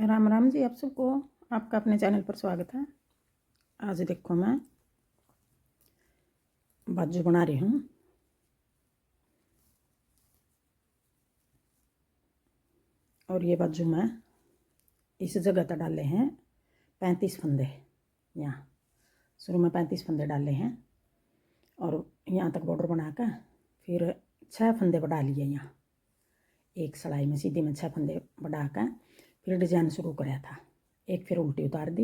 राम राम जी आप सबको। आपका अपने चैनल पर स्वागत है। आज देखो मैं बाजू बना रही हूँ। और ये बाजू में इस जगह तक डाले हैं 35 फंदे। यहाँ शुरू में 35 फंदे डाले हैं और यहाँ तक बॉर्डर बनाकर फिर 6 फंदे बढ़ा लिए। यहाँ एक सिलाई में सीधी में 6 फंदे बढ़ाकर फिर डिजाइन शुरू कराया था। एक फिर उल्टी उतार दी,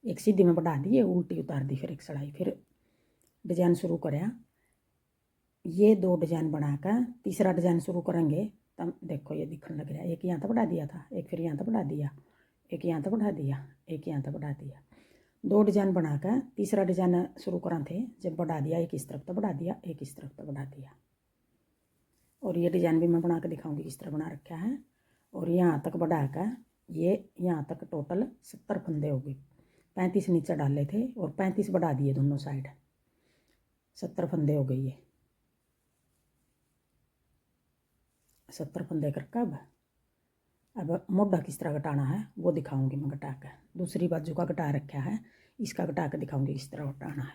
एक सीधी में बढ़ा दी, उल्टी उतार दी, फिर एक सिलाई, फिर डिजाइन शुरू कराया। ये 2 डिजाइन बनाकर तीसरा डिजाइन शुरू करेंगे तब देखो ये दिखने लग रहा है। एक यहाँ तक बढ़ा दिया था, एक फिर यहाँ तक बढ़ा दिया, एक यहाँ तक बढ़ा दिया, एक यहाँ तक बढ़ा दिया। 2 डिजाइन बनाकर तीसरा डिजाइन शुरू करा थे जब बढ़ा दिया, एक इस तरफ तक बढ़ा दिया, एक इस तरफ तक बढ़ा दिया। और ये डिजाइन भी मैं बना कर दिखाऊंगी किस तरह बना रखा है। और यहाँ तक बढ़ाकर ये यहाँ तक टोटल 70 फंदे हो गए। 35 नीचे डाले थे और 35 बढ़ा दिए दोनों साइड, 70 फंदे हो गए। ये 70 फंदे करके अब मोढ़ा किस तरह घटाना है वो दिखाऊंगी मैं घटा कर। दूसरी बाजू का घटा रखा है, इसका घटा कर दिखाऊंगी किस तरह घटाना है।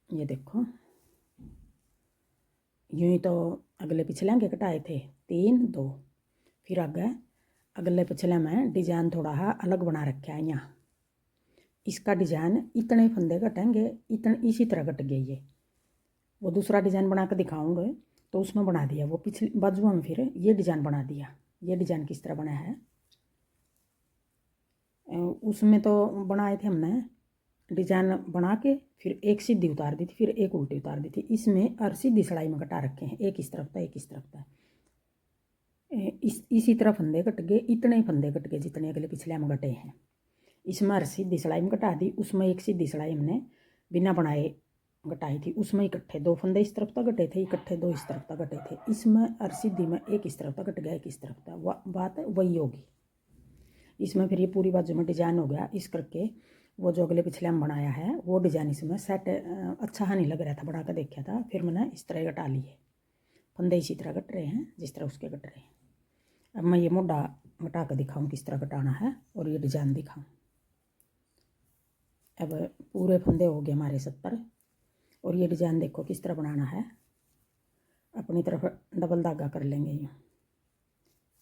ये देखो यूँ ही तो अगले पिछले के घटाए थे 3 2, फिर आगे अगले पिछले में डिजाइन थोड़ा अलग बना रखा है। यहाँ इसका डिजाइन इतने फंदे घटेंगे, इतने इसी तरह घट गए। ये वो दूसरा डिजाइन बना कर दिखाऊंगे तो उसमें बना दिया वो पिछली बाजुओं में, फिर ये डिजाइन बना दिया। ये डिजाइन किस तरह बना है उसमें तो बनाए थे हमने डिजाइन बना के फिर एक सीधी उतार दी थी, फिर एक उल्टी उतार दी थी। इसमें और सीधी सिलाई में घटा रखे हैं, एक इस तरफ था, एक इस तरफ था। इसी तरह फंदे कट गए, इतने ही फंदे कट गए जितने अगले पिछले में घटे हैं। इसमें और सीधी सिलाई में घटा दी, उसमें एक सीधी सिलाई हमने बिना बनाए घटाई थी। उसमें इकट्ठे 2 फंदे इस तरफ तक घटे थे, इकट्ठे 2 इस तरफ तक घटे थे। इसमें और सीधी में एक इस तरफ तक घट गया, एक इस तरफ तक। बात वही होगी। इसमें फिर ये पूरी बाजू में डिजाइन हो गया। इस करके वो जो अगले पिछले में बनाया है वो डिजाइन इसमें सेट अच्छा नहीं लग रहा था, बना कर देखा था। फिर मैंने इस तरह घटा लिए। फंदे इसी तरह घट रहे हैं जिस तरह उसके घट रहे हैं। अब मैं ये मोढ़ा घटा कर दिखाऊँ किस तरह घटाना है और ये डिजाइन दिखाऊँ। अब पूरे फंदे हो गए हमारे 70 और ये डिजाइन देखो किस तरह बनाना है। अपनी तरफ डबल धागा कर लेंगे। यूँ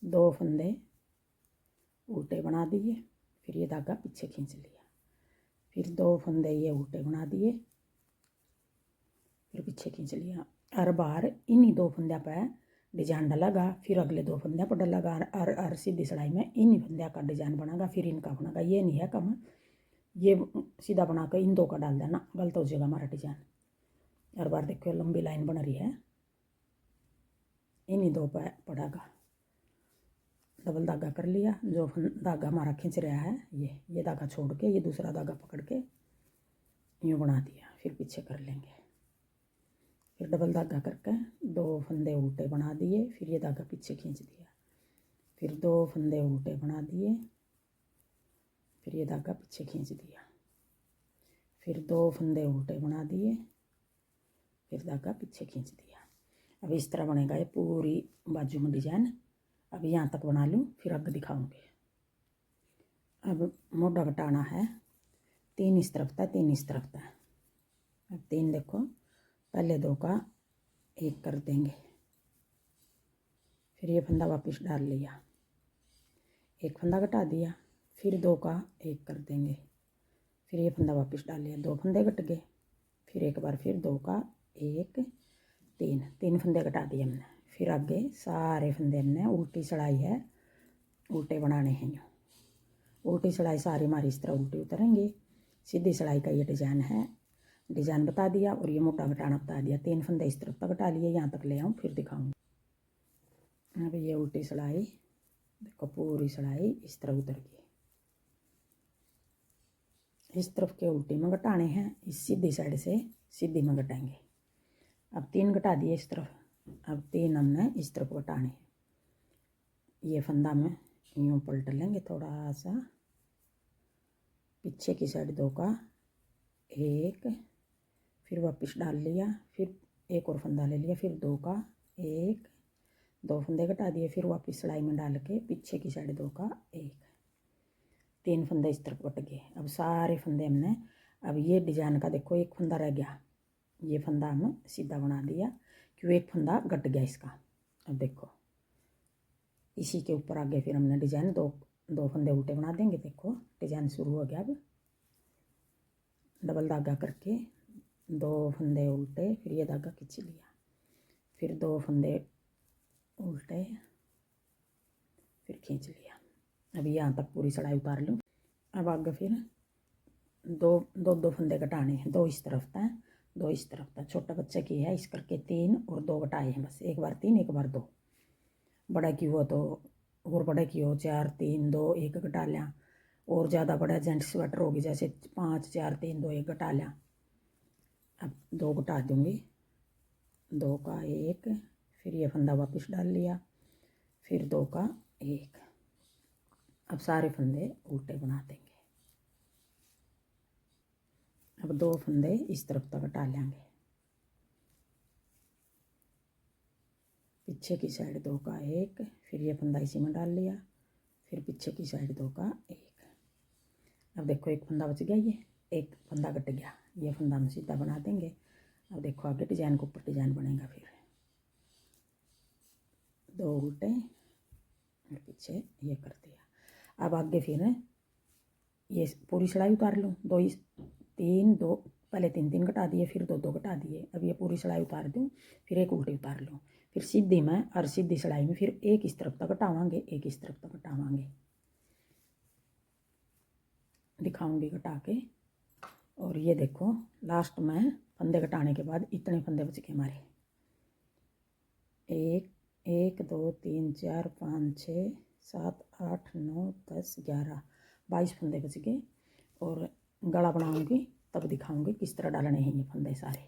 2 फंदे उल्टे बना दिए, फिर ये धागा पीछे खींच लिया, फिर 2 फंदे ये उल्टे बना दिए, फिर पीछे खींच लिया। हर बार इन्हीं 2 फंदे पर डिजाइन डालेगा, फिर अगले 2 फंदे पर डालेगा और सीधी सिलाई में इन्हीं फंदे का डिजाइन बनागा, फिर इनका बनागा। ये नहीं है कम, ये सीधा बनाकर इन 2 का डाल देना, गलत हो जाएगा हमारा डिजाइन। हर बार देखो लंबी लाइन बन रही है, इन्हीं 2 पर पड़ेगा। डबल धागा कर लिया, जो धागा हमारा खींच रहा है ये धागा छोड़ के ये दूसरा धागा पकड़ के यूँ बना दिया, फिर पीछे कर लेंगे। फिर डबल धागा करके 2 फंदे उल्टे बना दिए, फिर ये धागा पीछे खींच दिया, फिर 2 फंदे उल्टे बना दिए, फिर ये धागा पीछे खींच दिया, फिर 2 फंदे उल्टे बना दिए, फिर धागा पीछे खींच दिया। अब इस तरह बनेगा ये पूरी बाजू में डिजाइन। अब यहाँ तक बना लूँ फिर आगे दिखाऊंगी। अब मोढ़ा घटाना है, 3 इस तरफ था, 3 इस तरफ था। अब 3 देखो, पहले 2 का 1 कर देंगे, फिर ये फंदा वापस डाल लिया, 1 फंदा घटा दिया, फिर 2 का 1 कर देंगे, फिर ये फंदा वापस डाल लिया, 2 फंदे घट गए, फिर एक बार फिर 2 का 1 3 फंदे घटा दिए हमने। फिर आगे सारे फंदे हमने उल्टी सिलाई है, उल्टे बनाने हैं। यूँ उल्टी सिलाई सारी हमारी इस तरह उल्टी उतरेंगे। सीधी सिलाई का ये डिजाइन है, डिजाइन बता दिया और ये मोटा घटाना बता दिया। 3 फंदे इस तरफ तक घटा लिए, यहाँ तक ले आऊँ फिर दिखाऊँगी। अब ये उल्टी सिलाई देखो, पूरी सिलाई इस तरह उतर गई। इस तरफ के उल्टी में घटाने हैं, इस सीधी साइड से सीधी में घटाएंगे। अब 3 घटा दिए इस तरफ, अब 3 हमने इस तरफ घटाने हैं। ये फंदा में यूँ पलट लेंगे थोड़ा सा, पीछे की साइड 2 का 1, फिर वापस डाल लिया, फिर एक और फंदा ले लिया, फिर 2 का 1 2 फंदे घटा दिए, फिर वापस सिलाई में डाल के पीछे की साइड 2 का 1, 3 फंदे इस तरफ कट गए। अब सारे फंदे हमने, अब ये डिजाइन का देखो एक फंदा रह गया, ये फंदा हम सीधा बना दिया क्यों, एक फंदा कट गया इसका। अब देखो इसी के ऊपर आगे फिर हमने डिजाइन दो फंदे उल्टे बना देंगे। देखो डिजाइन शुरू हो गया। अब डबल धागा करके 2 फंदे उल्टे, फिर ये धागा खींच लिया, फिर 2 फंदे उल्टे, फिर खींच लिया। अब यहाँ तक पूरी सिलाई उतार लूँ। अब आगे फिर दो फंदे घटाने हैं, 2 इस तरफ था 2 इस तरफ था। छोटा बच्चे की है इस करके 3 और 2 घटाए हैं बस, एक बार 3 एक बार 2। बड़ा की हो तो और बड़े की हो 4 3 2 1 घटा लिया, और ज़्यादा बड़ा जेंट्स स्वेटर होगी जैसे 5 4 3 2 1 घटा लिया। अब 2 घटा दूँगी, 2 का 1, फिर ये फंदा वापस डाल लिया, फिर 2 का 1। अब सारे फंदे उल्टे बना देंगे। अब 2 फंदे इस तरफ तक घटा लेंगे, पीछे की साइड 2 का 1, फिर ये फंदा इसी में डाल लिया, फिर पीछे की साइड 2 का 1। अब देखो एक फंदा बच गया, ये एक फंदा कट गया, ये फंदा हम सीधा बना देंगे। अब देखो आगे डिजाइन के ऊपर डिजाइन बनेगा, फिर 2 उल्टे और पीछे ये कर दिया। अब आगे फिर ये पूरी सिलाई उतार लूँ, 2 3 2, पहले 3 3 घटा दिए, फिर 2 2 घटा दिए। अब ये पूरी सिलाई उतार दूँ, फिर एक उल्टी उतार लूँ, फिर सीधी में और सीधी सिलाई में फिर एक इस तरफ तक घटावांगे, एक इस तरफ तक घटावांगे, दिखाऊंगी घटा के। और ये देखो लास्ट में फंदे घटाने के बाद इतने फंदे बच गए हमारे, 1 1 2 3 4 5 6 7 8 9 10 11 22 फंदे बच गए। और गला बनाऊंगी तब दिखाऊंगी किस तरह डालने हैं ये फंदे सारे।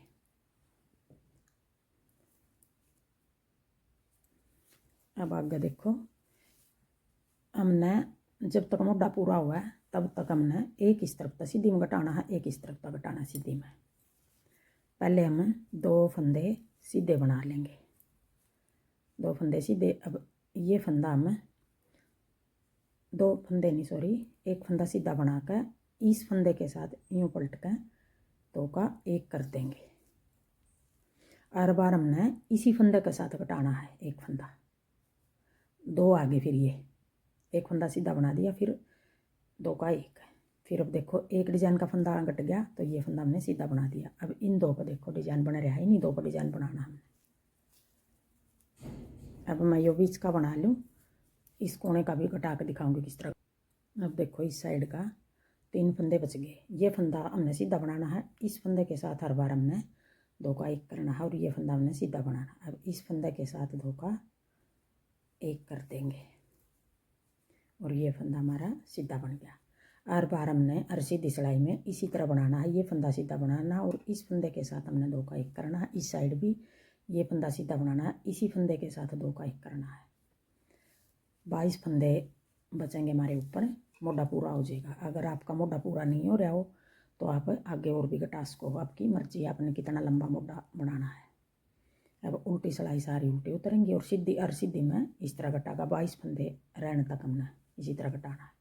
अब आगे देखो हमने जब तक मोटा पूरा हुआ है तब तक हमने एक इस तरफ तक सीधी में घटाना है, एक इस तरफ तक घटाना सीधी में। पहले हम 2 फंदे सीधे बना लेंगे, 2 फंदे सीधे। अब ये फंदा हम 2 फंदे नहीं सॉरी, एक फंदा सीधा बनाकर इस फंदे के साथ यूँ पलट कर 2 का 1 कर देंगे। हर बार हमने इसी फंदे के साथ घटाना है, एक फंदा 2 आगे, फिर ये एक फंदा सीधा बना दिया, फिर 2 का 1। फिर अब देखो एक डिजाइन का फंदा कट गया तो ये फंदा हमने सीधा बना दिया। अब इन 2 का देखो डिजाइन बना रहा है, इन्हीं 2 का डिजाइन बनाना हमने। अब मैं ये बीच का बना लूँ, इस कोने का भी घटा के दिखाऊंगी किस तरह। अब देखो इस साइड का 3 फंदे बच गए, ये फंदा हमने सीधा बनाना है, इस फंदे के साथ हर बार हमने 2 का 1 करना है, और ये फंदा हमने सीधा बनाना। अब इस फंदे के साथ 2 का 1 कर देंगे और ये फंदा हमारा सीधा बन गया। हर बार हमने हर सीधी सिलाई में इसी तरह बनाना है, ये फंदा सीधा बनाना और इस फंदे के साथ हमने 2 का 1 करना है। इस साइड भी ये फंदा सीधा बनाना है, इसी फंदे के साथ 2 का 1 करना है। 22 फंदे बचेंगे हमारे ऊपर, मोटा पूरा हो जाएगा। अगर आपका मोटा पूरा नहीं हो रहा हो तो आप आगे और भी घटा सको, आपकी मर्जी, आपने कितना लंबा मोटा बनाना है। अब उल्टी सिलाई सारी उल्टी उतरेंगी और सीधी और सीधी में इस तरह घटागा 22 फंदे रहने तक हमने इसी तरह घटाना है।